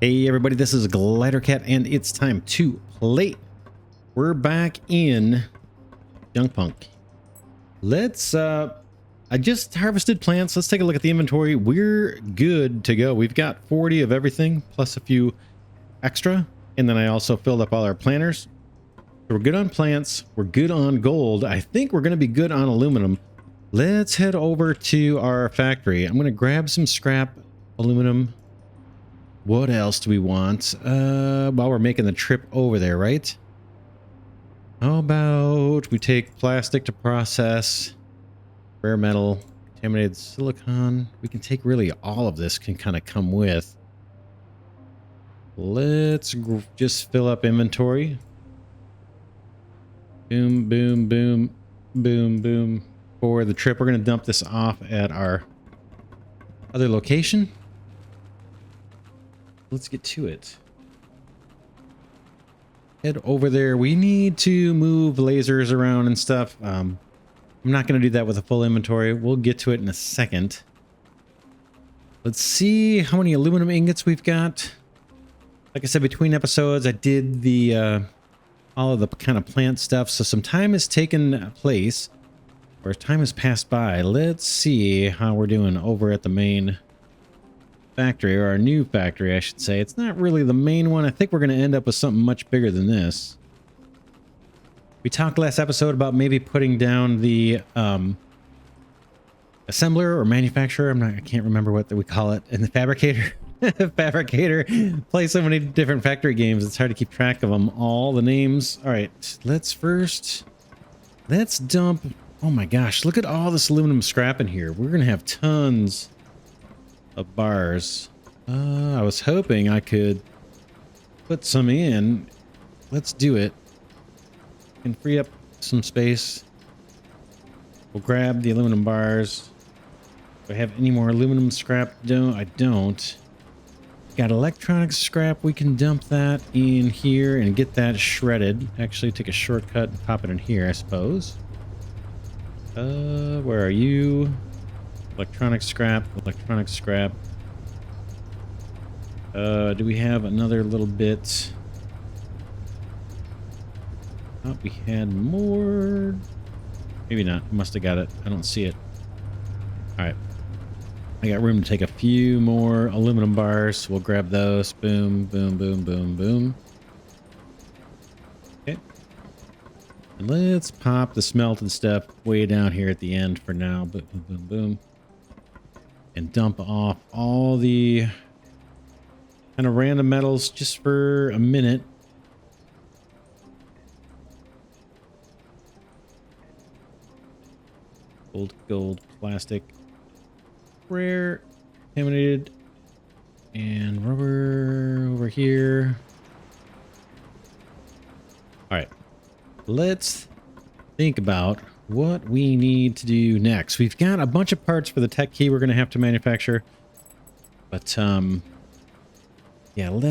Hey everybody, this is Glidercat and it's time to play. We're back in JUNKPUNK. I just harvested plants. Let's take a look at the inventory. We're good to go. We've got 40 of everything plus a few extra. And then I also filled up all our planters. So we're good on plants. We're good on gold. I think we're going to be good on aluminum. Let's head over to our factory. I'm going to grab some scrap aluminum. What else do we want? While we're making the trip over there, right? How about we take plastic to process, rare metal, contaminated silicon. We can take really all of this can kind of come with. Let's just fill up inventory. Boom, boom, boom, boom, boom. For the trip, we're going to dump this off at our other location. Let's get to it. Head over there. We need to move lasers around and stuff. I'm not going to do that with a full inventory. We'll get to it in a second. Let's see how many aluminum ingots we've got. Like I said, between episodes, I did the all of the kind of plant stuff. So some time has taken place, or time has passed by. Let's see how we're doing over at the main factory, or our new factory, I should say. It's not really the main one. I think we're going to end up with something much bigger than this. We talked last episode about maybe putting down the assembler or manufacturer. I can't remember what we call it. And the fabricator. Fabricator. Play so many different factory games. It's hard to keep track of them all. The names. All right. Let's dump. Oh my gosh. Look at all this aluminum scrap in here. We're going to have tons of bars. I was hoping I could put some in. Let's do it. And free up some space. We'll grab the aluminum bars. Do I have any more aluminum scrap? No, I don't. Got electronics scrap. We can dump that in here and get that shredded. Actually, take a shortcut and pop it in here, I suppose. Where are you? Electronic scrap, electronic scrap. Do we have another little bit? Oh, we had more. Maybe not. Must have got it. I don't see it. All right. I got room to take a few more aluminum bars. We'll grab those. Boom, boom, boom, boom, boom. Okay. And let's pop the smelted stuff way down here at the end for now. Boom, boom, boom, boom. And dump off all the kind of random metals just for a minute. Gold, plastic, rare, contaminated, and rubber over here. All right, let's think about what we need to do next. We've got a bunch of parts for the tech key we're going to have to manufacture. But, yeah, I'm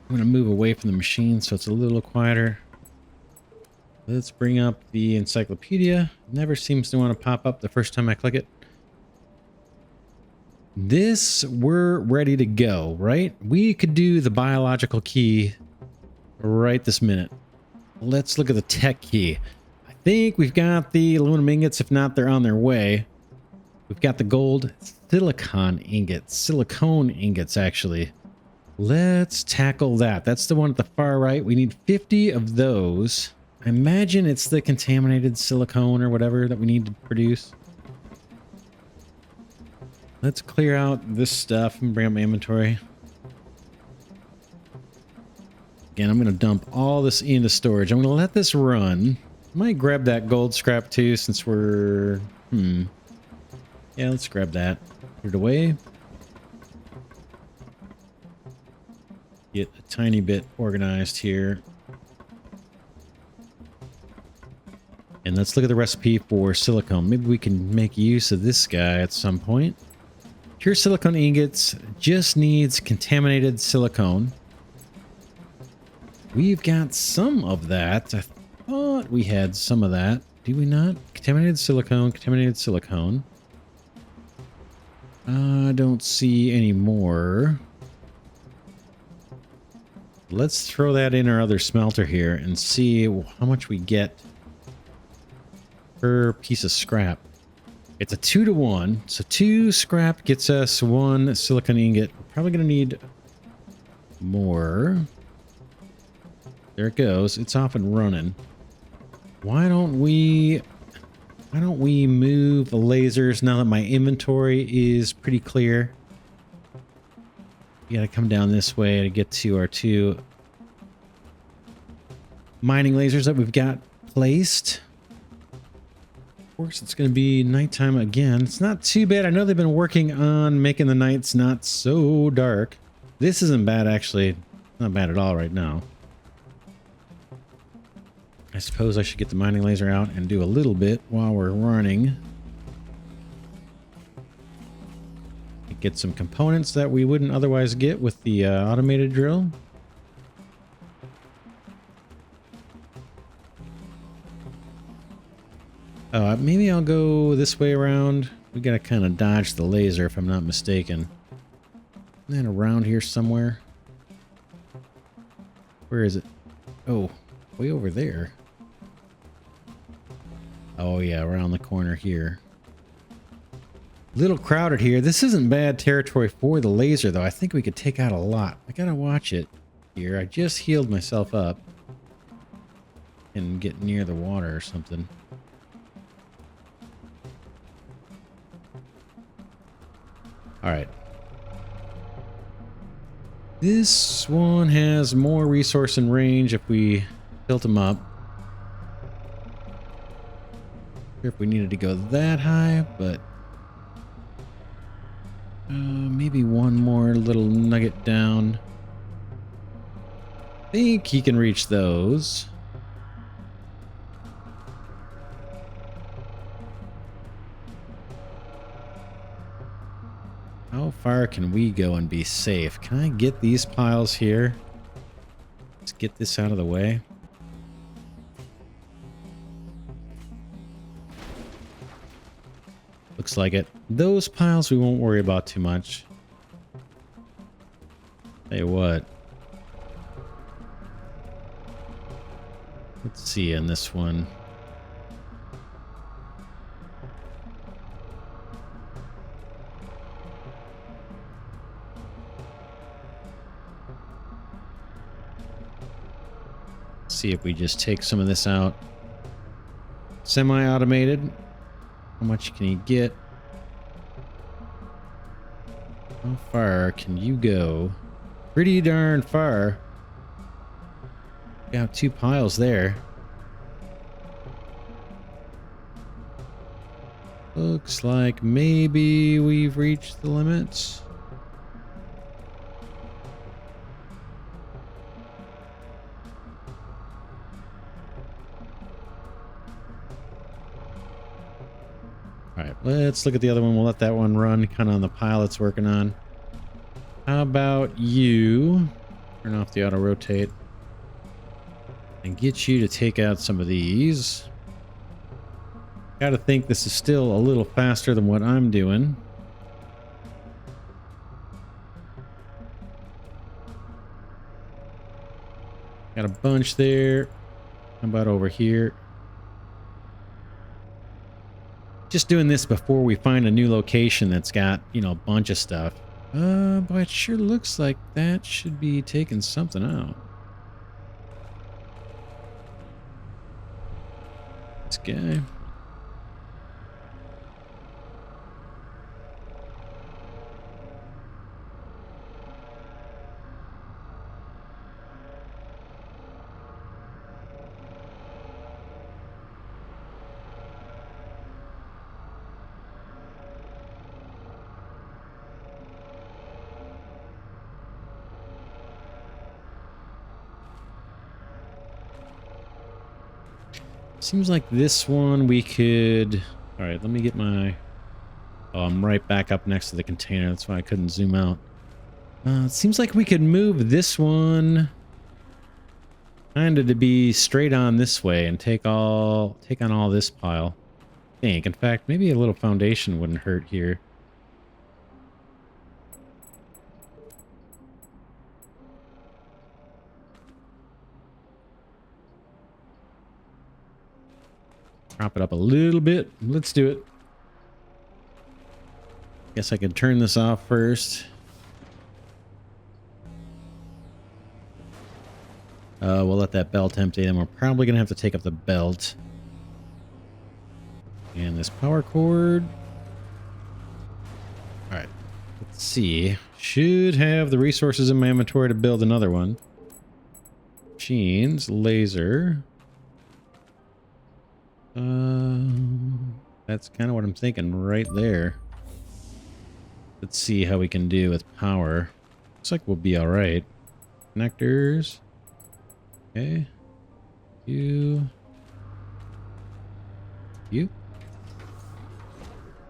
going to move away from the machine so it's a little quieter. Let's bring up the encyclopedia. Never seems to want to pop up the first time I click it. We're ready to go, right? We could do the biological key right this minute. Let's look at the tech key. I think we've got the aluminum ingots. If not, they're on their way. We've got the gold silicon ingots. Silicone ingots, actually. Let's tackle that. That's the one at the far right. We need 50 of those. I imagine it's the contaminated silicone or whatever that we need to produce. Let's clear out this stuff and bring up my inventory. Again, I'm going to dump all this into storage. I'm going to let this run. I might grab that gold scrap too since we're... Yeah, let's grab that. Put it away. Get a tiny bit organized here. And let's look at the recipe for silicone. Maybe we can make use of this guy at some point. Pure silicone ingots just needs contaminated silicone. We've got some of that. I thought we had some of that. Do we not? Contaminated silicone, contaminated silicone. I don't see any more. Let's throw that in our other smelter here and see how much we get per piece of scrap. It's a 2-to-1, so 2 scrap gets us 1 silicon ingot. We're probably going to need more. There it goes. It's off and running. Why don't we move the lasers now that my inventory is pretty clear? You gotta come down this way to get to our 2 mining lasers that we've got placed. Of course, it's gonna be nighttime again. It's not too bad. I know they've been working on making the nights not so dark. This isn't bad, actually. Not bad at all right now. I suppose I should get the mining laser out and do a little bit while we're running. Get some components that we wouldn't otherwise get with the automated drill. Maybe I'll go this way around. We gotta kind of dodge the laser if I'm not mistaken. Isn't that around here somewhere? Where is it? Oh, way over there. Oh yeah, around the corner here. Little crowded here. This isn't bad territory for the laser, though. I think we could take out a lot. I gotta watch it here. I just healed myself up and get near the water or something. All right. This one has more resource and range if we tilt them up. Sure if we needed to go that high, but maybe one more little nugget down. I think he can reach those. How far can we go and be safe? Can I get these piles here? Let's get this out of the way. Looks like it. Those piles we won't worry about too much. Tell you what. Let's see in this one. See if we just take some of this out. Semi-automated. How much can you get? How far can you go? Pretty darn far. Got 2 piles there. Looks like maybe we've reached the limits. Alright, let's look at the other one. We'll let that one run kind of on the pile it's working on. How about you turn off the auto rotate and get you to take out some of these. Gotta think this is still a little faster than what I'm doing. Got a bunch there. How about over here? Just doing this before we find a new location that's got, you know, a bunch of stuff. But it sure looks like that should be taking something out. This guy. Seems like this one we could... Alright, let me get my... Oh, I'm right back up next to the container. That's why I couldn't zoom out. It seems like we could move this one kind of to be straight on this way and take on all this pile. I think. In fact, maybe a little foundation wouldn't hurt here. Prop it up a little bit. Let's do it. Guess I can turn this off first. We'll let that belt empty, and we're probably going to have to take up the belt. And this power cord. All right. Let's see. Should have the resources in my inventory to build another one. Machines, laser. That's kind of what I'm thinking right there. Let's see how we can do with power. Looks like we'll be all right. Connectors. Okay. You.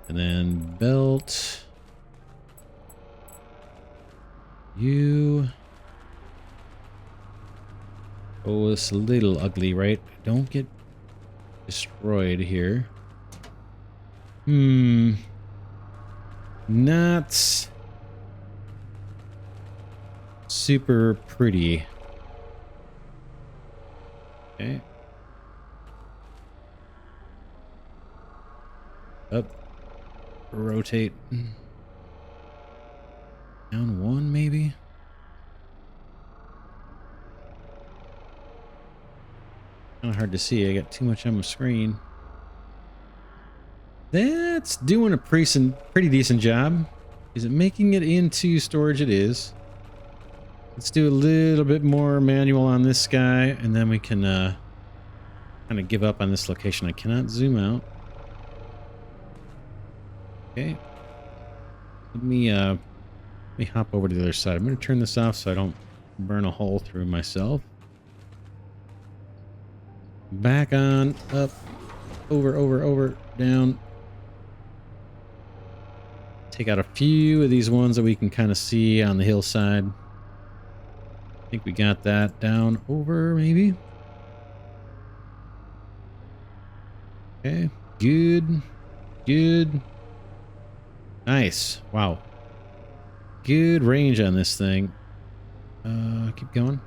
And then belt. You. Oh, it's a little ugly, right? Don't get destroyed here. Not super pretty. Okay. Up. Rotate. Down one, maybe? Kind of hard to see. I got too much on my screen. That's doing a pretty decent job. Is it making it into storage? It is. Let's do a little bit more manual on this guy, and then we can kind of give up on this location. I cannot zoom out. Okay. Let me hop over to the other side. I'm going to turn this off so I don't burn a hole through myself. Back on, up, over, down. Take out a few of these ones that we can kind of see on the hillside. I think we got that down over, maybe. Okay, good. Nice. Wow. Good range on this thing. Keep going.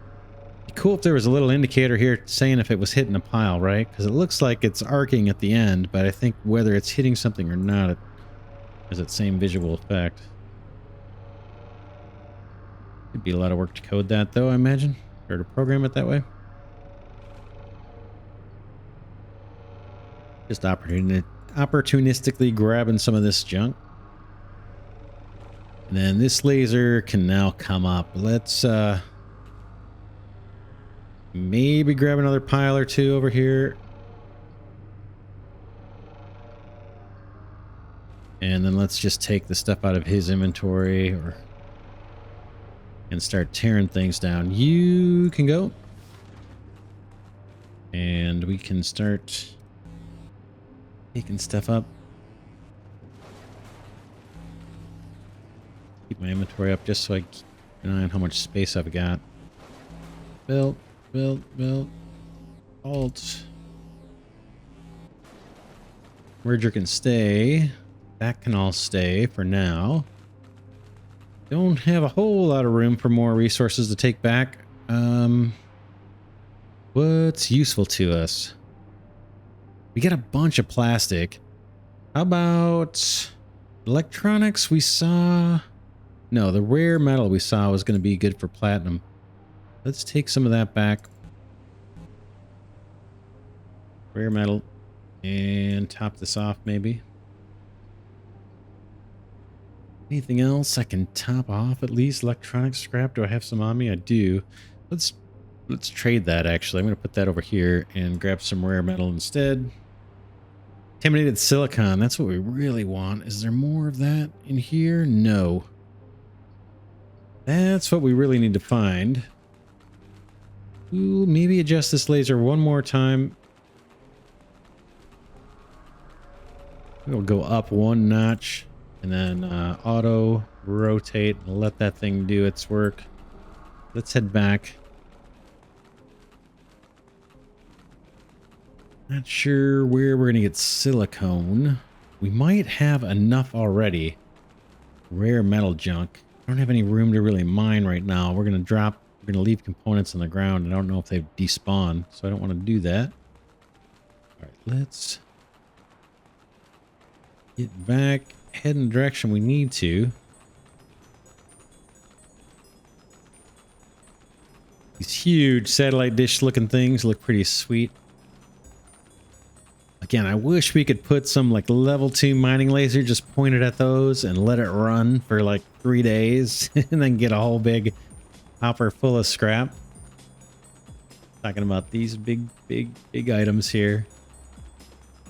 Be cool if there was a little indicator here saying if it was hitting a pile, right? Because it looks like it's arcing at the end, but I think whether it's hitting something or not, it has that same visual effect. It'd be a lot of work to code that, though, I imagine, or to program it that way. Just opportunistically grabbing some of this junk. And then this laser can now come up. Let's maybe grab another pile or two over here. And then let's just take the stuff out of his inventory and start tearing things down. You can go. And we can start taking stuff up. Keep my inventory up just so I keep an eye on how much space I've got. Belt. Alt. Merger can stay. That can all stay for now. Don't have a whole lot of room for more resources to take back. What's useful to us? We got a bunch of plastic. How about electronics? We saw... No, the rare metal we saw was going to be good for platinum. Let's take some of that back. Rare metal. And top this off, maybe. Anything else I can top off at least? Electronic scrap. Do I have some on me? I do. Let's trade that, actually. I'm going to put that over here and grab some rare metal instead. Contaminated silicon. That's what we really want. Is there more of that in here? No. That's what we really need to find. Ooh, maybe adjust this laser one more time. We'll go up one notch and then auto rotate and let that thing do its work. Let's head back. Not sure where we're going to get silicone. We might have enough already. Rare metal junk. I don't have any room to really mine right now. We're going to leave components on the ground. I don't know if they've despawned, so I don't want to do that. All right, let's Get back, head in the direction we need to. These huge satellite dish looking things look pretty sweet. Again, I wish we could put some like level 2 mining laser just pointed at those and let it run for like 3 days and then get a whole big hopper full of scrap. Talking about these big items here.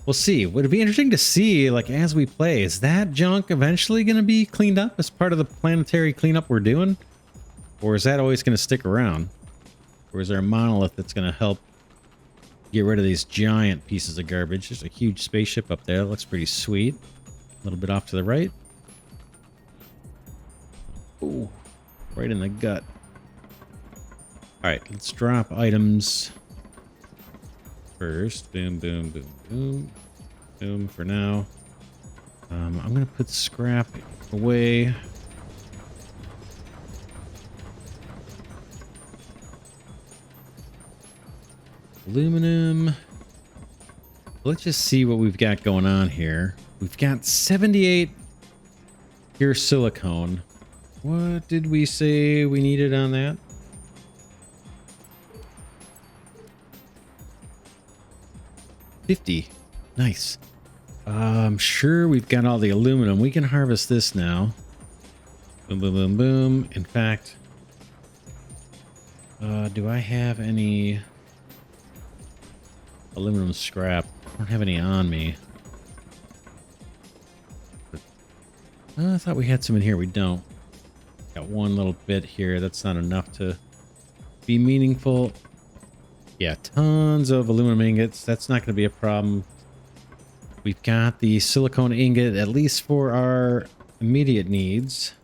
We'll see. Would it be interesting to see, like, as we play, is that junk eventually going to be cleaned up as part of the planetary cleanup we're doing? Or is that always going to stick around? Or is there a monolith that's going to help get rid of these giant pieces of garbage? There's a huge spaceship up there. That looks pretty sweet. A little bit off to the right. Ooh, right in the gut. All right, let's drop items first. Boom, boom, boom, boom. Boom for now. I'm going to put scrap away. Aluminum. Let's just see what we've got going on here. We've got 78 pure silicone. What did we say we needed on that? 50. Nice. I'm sure we've got all the aluminum. We can harvest this now. Boom, boom, boom, boom. In fact, do I have any aluminum scrap? I don't have any on me. I thought we had some in here. We don't. Got one little bit here. That's not enough to be meaningful. Yeah, tons of aluminum ingots. That's not going to be a problem. We've got the silicone ingot, at least for our immediate needs.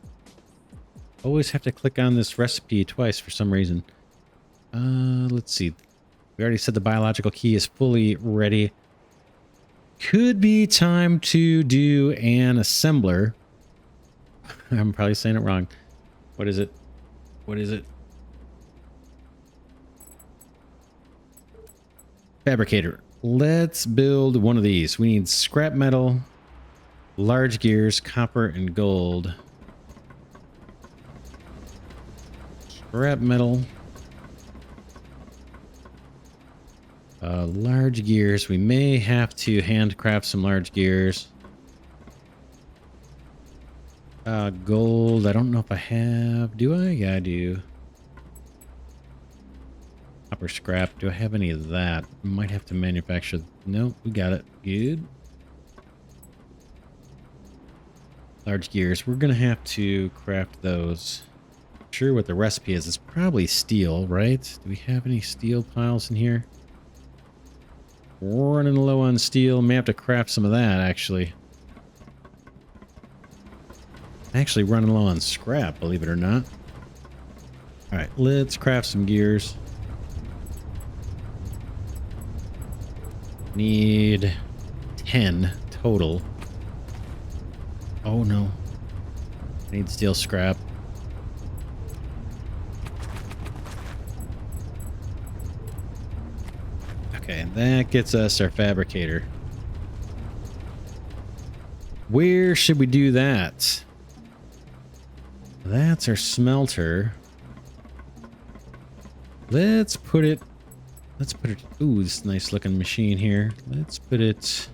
Always have to click on this recipe twice for some reason. Let's see. We already said the biological key is fully ready. Could be time to do an assembler. I'm probably saying it wrong. What is it? What is it? Fabricator. Let's build one of these. We need scrap metal, large gears, copper, and gold. Scrap metal. Large gears. We may have to handcraft some large gears. Gold. I don't know if I have. Do I? Yeah, I do. Copper scrap. Do I have any of that? Might have to manufacture. Nope, we got it. Good. Large gears. We're going to have to craft those. Not sure what the recipe is. It's probably steel, right? Do we have any steel piles in here? Running low on steel. May have to craft some of that, actually. Actually running low on scrap, believe it or not. All right, let's craft some gears. Need 10 total. Oh no. I need steel scrap. Okay, that gets us our fabricator. Where should we do that? That's our smelter. Let's put it... Ooh, this nice looking machine here. Let's put it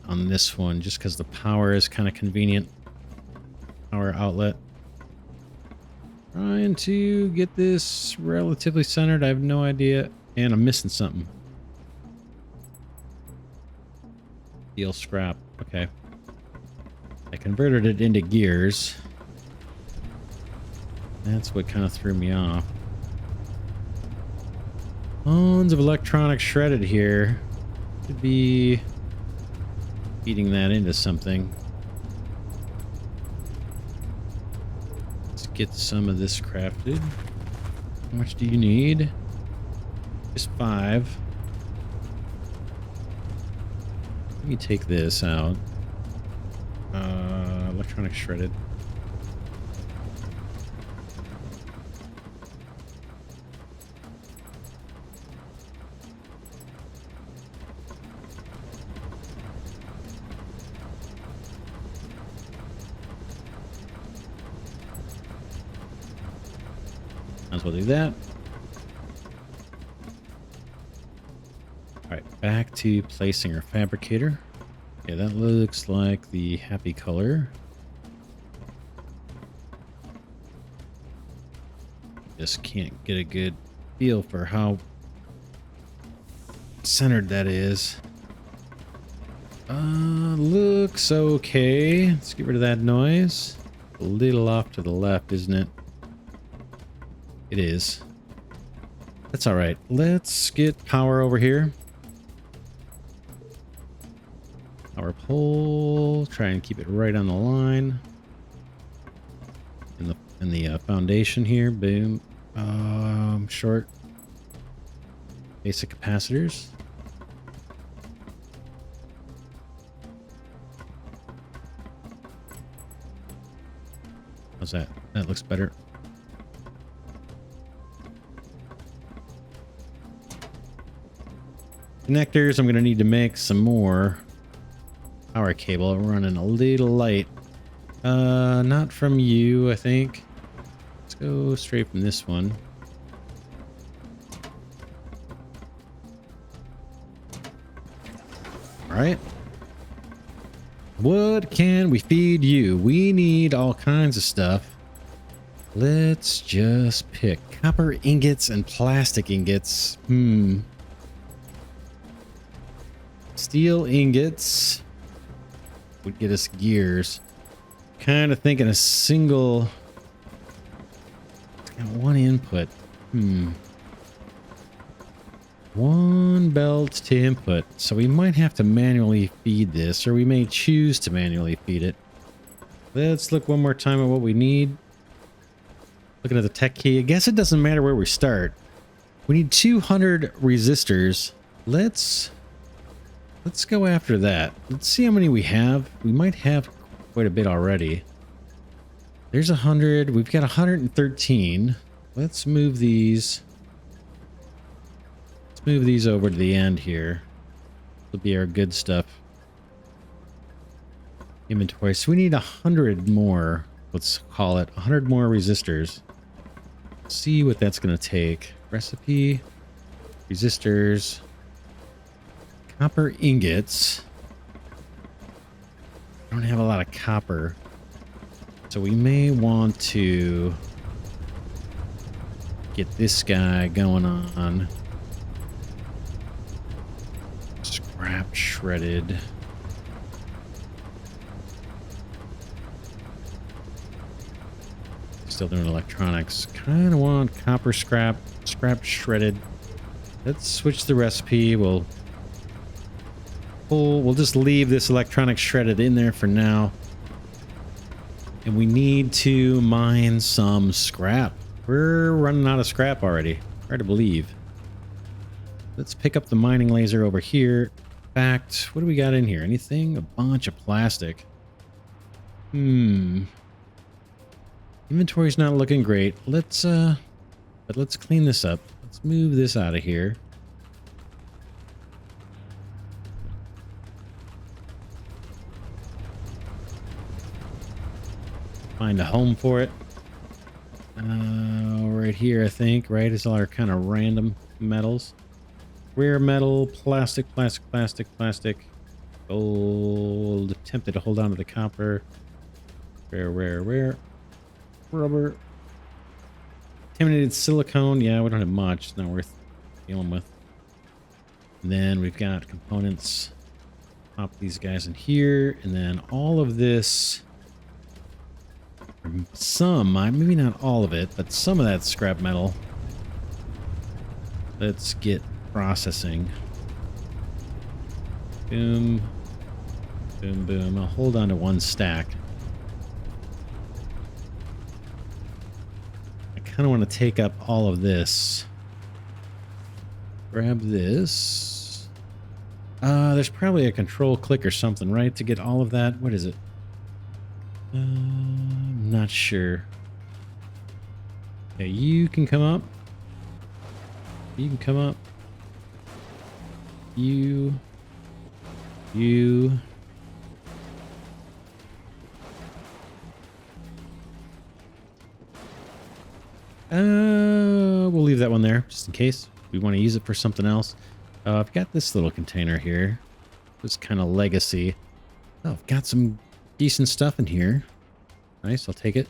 on this one just because the power is kind of convenient. Power outlet. Trying to get this relatively centered. I have no idea. And I'm missing something. Steel scrap. Okay. I converted it into gears. That's what kind of threw me off. Tons of electronics shredded here. Could be feeding that into something. Let's get some of this crafted. How much do you need? Just 5. Let me take this out. Electronics shredded. Might as well do that. All right, back to placing our fabricator. Okay, that looks like the happy color. Just can't get a good feel for how centered that is. Looks okay. Let's get rid of that noise. A little off to the left, isn't it? It is. That's all right. Let's get power over here. Power pole. Try and keep it right on the line. In the foundation here. Boom. Short. Basic capacitors. How's that? That looks better. Connectors, I'm going to need to make some more power cable. I'm running a little light. Not from you, I think. Let's go straight from this one. All right. What can we feed you? We need all kinds of stuff. Let's just pick copper ingots and plastic ingots. Steel ingots would get us gears. Kind of thinking a single. It's got one input. One belt to input. So we might have to manually feed this, or we may choose to manually feed it. Let's look one more time at what we need. Looking at the tech key. I guess it doesn't matter where we start. We need 200 resistors. Let's go after that. Let's see how many we have. We might have quite a bit already. There's 100. We've got 113. Let's move these. Let's move these over to the end here. Will be our good stuff. Inventory. So we need 100 more. Let's call it 100 more resistors. See what that's going to take. Recipe. Resistors. Copper ingots. I don't have a lot of copper. So we may want to get this guy going on. Scrap shredded. Still doing electronics. Kind of want copper scrap shredded. Let's switch the recipe. We'll just leave this electronic shredded in there for now. And we need to mine some scrap. We're running out of scrap already. Hard to believe. Let's pick up the mining laser over here. In fact, what do we got in here? Anything? A bunch of plastic. Inventory's not looking great. But let's clean this up. Let's move this out of here. Find a home for it. Right here, I think, right? Is all our kind of random metals. Rare metal, plastic. Gold. Tempted to hold on to the copper. Rare. Rubber. Contaminated silicone. Yeah, we don't have much. It's not worth dealing with. And then we've got components. Pop these guys in here. And then all of this. Some, maybe not all of it, but some of that scrap metal. Let's get processing. Boom. I'll hold on to one stack. I kind of want to take up all of this. Grab this. There's probably a control click or something, right? To get all of that. What is it? I'm not sure. Okay, you can come up. You can come up. You. leave that one there just in case we want to use it for something else. I've got this little container here. It's kind of legacy. Oh, I've got some decent stuff in here. Nice, I'll take it.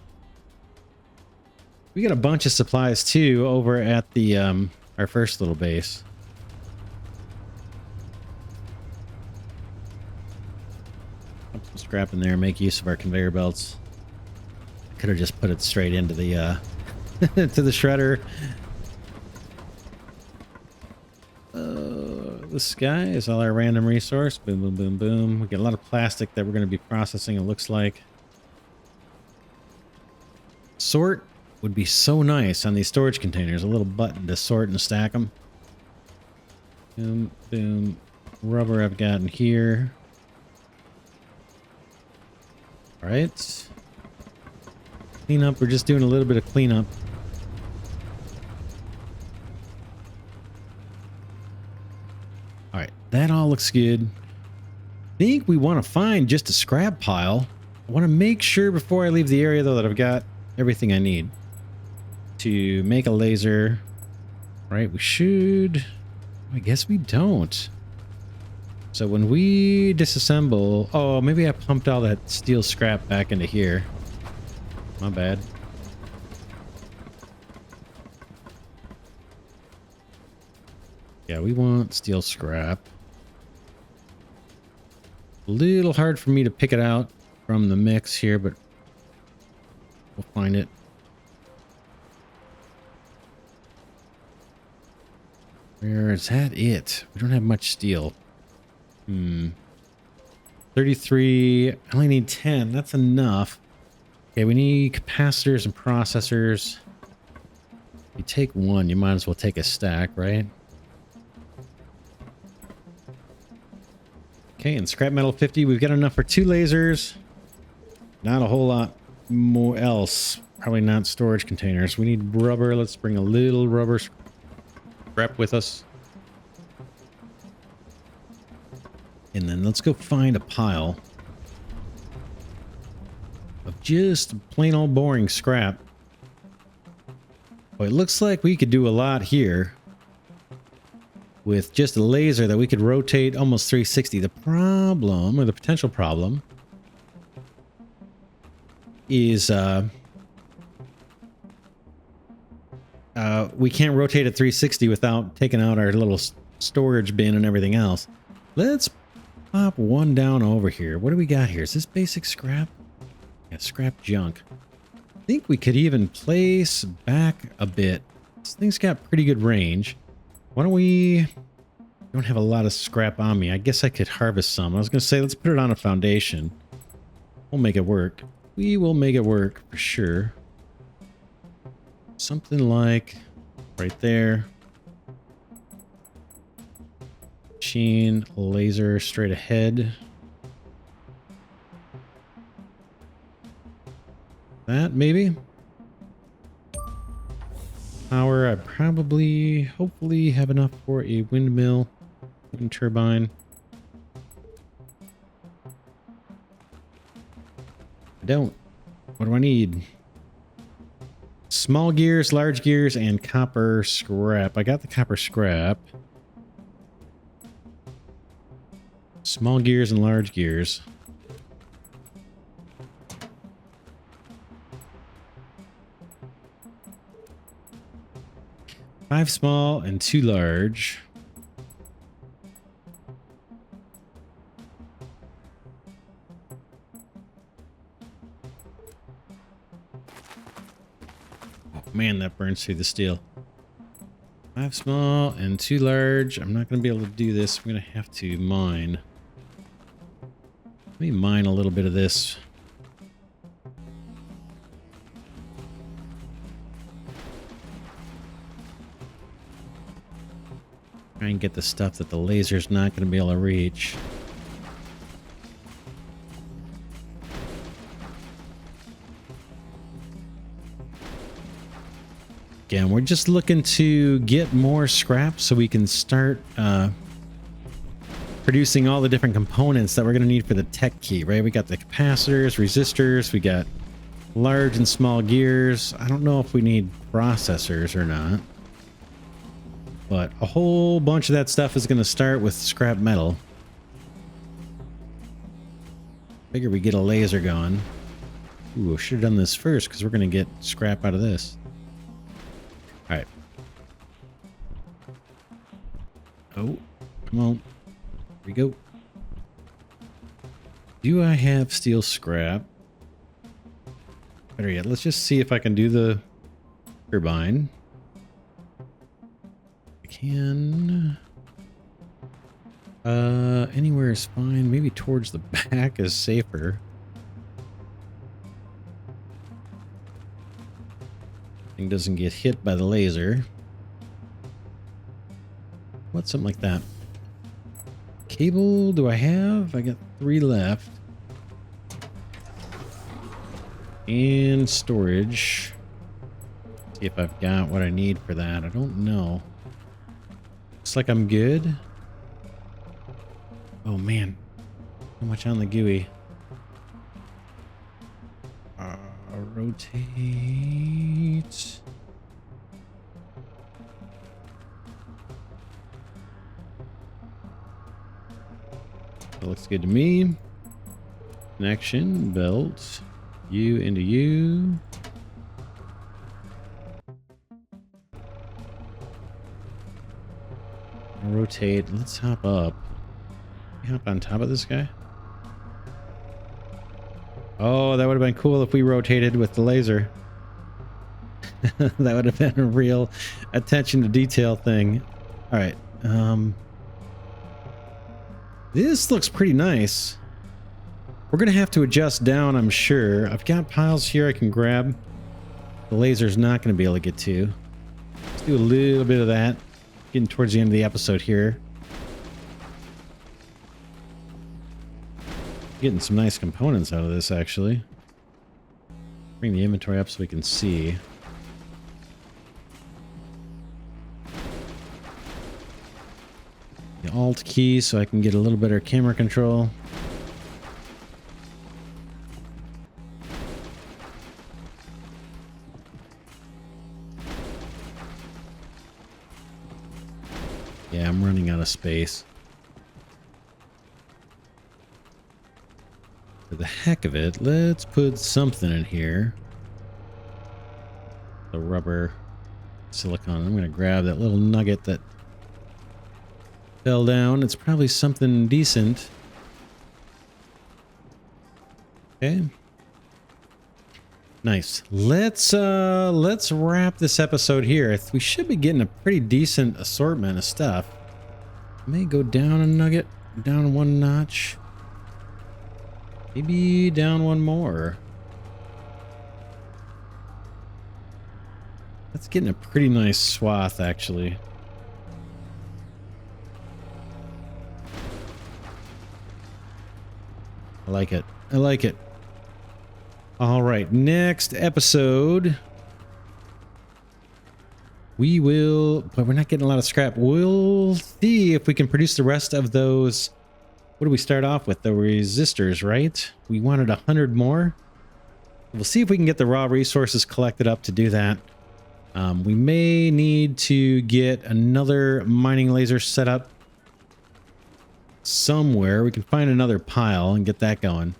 We got a bunch of supplies too over at the our first little base. Put some scrap in there, make use of our conveyor belts. Could have just put it straight into the to the shredder. This guy is all our random resource. Boom, boom, boom, boom. We get a lot of plastic that we're going to be processing, it looks like. Sort would be so nice on these storage containers. A little button to sort and stack them. Boom, boom. Rubber I've got in here. All right. Cleanup. We're just doing a little bit of cleanup. All right. That all looks good. I think we want to find just a scrap pile. I want to make sure before I leave the area, though, that I've got everything I need to make a laser. Right, we should... I guess we don't. So when we disassemble... Oh, maybe I pumped all that steel scrap back into here. My bad. Yeah, we want steel scrap. A little hard for me to pick it out from the mix here, but we'll find it. Where is that it? We don't have much steel. 33. I only need 10. That's enough. Okay, we need capacitors and processors. You take one, you might as well take a stack, right? Okay, and scrap metal 50. We've got enough for 2 lasers. Not a whole lot more else. Probably not storage containers. We need rubber. Let's bring a little rubber scrap with us. And then let's go find a pile of just plain old boring scrap. Well, it looks like we could do a lot here with just a laser that we could rotate almost 360. The problem, or the potential problem, is we can't rotate at 360 without taking out our little storage bin and everything else. Let's pop one down over here. What do we got here? Is this basic scrap? Yeah, scrap junk. I think we could even place back a bit. This thing's got pretty good range. Why don't we... don't have a lot of scrap on me. I guess I could harvest some. I was going to say, let's put it on a foundation. We'll make it work. We will make it work for sure. Something like right there. Machine, laser, straight ahead. That, maybe? Power, I probably, hopefully have enough for a windmill, wind turbine. I don't. What do I need? Small gears, large gears, and copper scrap. I got the copper scrap. Small gears and large gears. Five small and 2 large. Oh man, that burns through the steel. 5 small and 2 large. I'm not going to be able to do this. I'm going to have to mine. Let me mine a little bit of this. Try and get the stuff that the laser's not going to be able to reach. Again, we're just looking to get more scrap so we can start producing all the different components that we're going to need for the tech key, right? We got the capacitors, resistors, we got large and small gears. I don't know if we need processors or not. But a whole bunch of that stuff is going to start with scrap metal. Figure we get a laser going. Ooh, I should have done this first because we're going to get scrap out of this. All right. Oh, come on. Here we go. Do I have steel scrap? Better yet, let's just see if I can do the turbine. I can. Anywhere is fine. Maybe towards the back is safer. Thing doesn't get hit by the laser. What's something like that? Cable do I have? I got 3 left. And storage. See if I've got what I need for that. I don't know. Looks like I'm good. Oh man, so much on the GUI. Rotate. That looks good to me. Connection, belt, U into U. Rotate. Let's hop up. Hop on top of this guy. Oh, that would have been cool if we rotated with the laser. That would have been a real attention to detail thing. All right. This looks pretty nice. We're going to have to adjust down, I'm sure. I've got piles here I can grab. The laser's not going to be able to get to. Let's do a little bit of that. Getting towards the end of the episode here. Getting some nice components out of this, actually. Bring the inventory up so we can see. The Alt key so I can get a little better camera control. Yeah, I'm running out of space. For the heck of it, let's put something in here. The rubber silicone. I'm going to grab that little nugget that fell down. It's probably something decent. Okay. Nice. Let's wrap this episode here. We should be getting a pretty decent assortment of stuff. May go down a nugget, down 1 notch. Maybe down 1 more. That's getting a pretty nice swath, actually. I like it. I like it. All right, next episode. We will, but we're not getting a lot of scrap. We'll see if we can produce the rest of those. What do we start off with? The resistors, right? We wanted 100 more. We'll see if we can get the raw resources collected up to do that. We may need to get another mining laser set up somewhere. We can find another pile and get that going.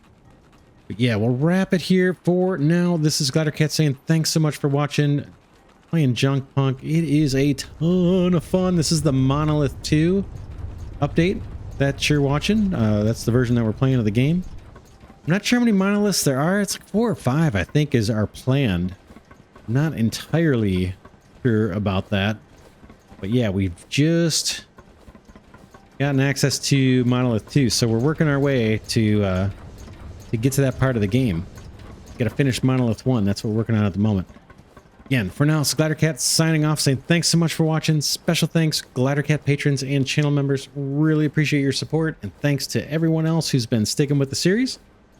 But yeah, we'll wrap it here for now. This is Glidercat saying thanks so much for watching. Playing JUNKPUNK. It is a ton of fun. This is the Monolith 2 update that you're watching. That's the version that we're playing of the game. I'm not sure how many monoliths there are. It's like 4 or 5, I think, is our planned. I'm not entirely sure about that. But yeah, we've just gotten access to Monolith 2, so we're working our way to get to that part of the game. Got to finish Monolith 1. That's what we're working on at the moment. Again, for now, it's Glidercat signing off, saying thanks so much for watching. Special thanks, Glidercat patrons and channel members. Really appreciate your support. And thanks to everyone else who's been sticking with the series.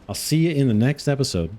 I'll see you in the next episode.